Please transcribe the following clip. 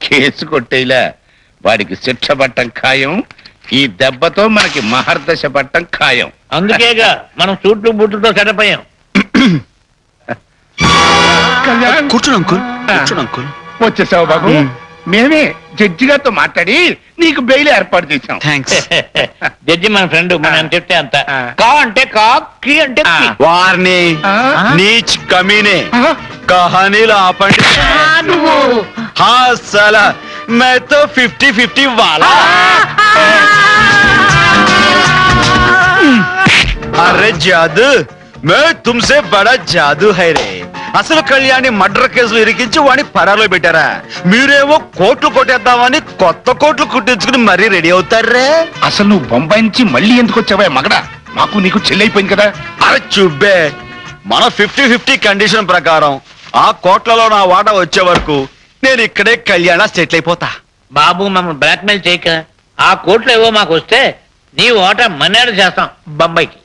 Case కొట్టేలా వాడికి శిక్ష పట్టం ఖాయం. ఈ దెబ్బతో మనకి మహర్దశ పట్టం ఖాయం. అందుకేగా మనం సూట్లు బూట్లతో సెటప్ అయ్యాం. కూర్చోండి అంకుల్, కూర్చోండి అంకుల్. వచ్చేసావు బాబు. మేమే జడ్జి గారితో మాట్లాడి నీకు బెయిల్ ఏర్పాటు చేశాం. థ్యాంక్స్. జడ్జి మన ఫ్రెండ్, మనం చెప్తే అంత. కా అంటే కా, కి అంటే కి. వారిని నీచ్ కమీనే కహానీలు ఆపండి. హా సాలా मैं तो 50-50 वाला. अरे जादू, मैं तुमसे बड़ा जादू है रे. అసలు కళ్యాణి మర్డర్ కేసులు ఇరికించి వాడిని పరాలో పెట్టారా? మీరేమో కోట్లు కొట్టేద్దామని కొత్త కోట్లు కుట్టించుకుని మరీ రెడీ అవుతారే. అసలు నువ్వు బొంబాయి నుంచి మళ్ళీ ఎందుకు వచ్చావా మగడా? మాకు నీకు చెల్లైపోయింది కదా. అరే చుబ్బే, మన 50-50 కండిషన్ ప్రకారం ఆ కోట్లలో నా వాటా వచ్చే వరకు నేను ఇక్కడే కళ్యాణ సెటిల్ అయిపోతా. బాబు మమ్మల్ని బ్లాక్మెయిల్ చేయక. ఆ కోట్లు ఏవో మాకు వస్తే నీ ఓట మన్నాడు చేస్తాం బొంబాయికి.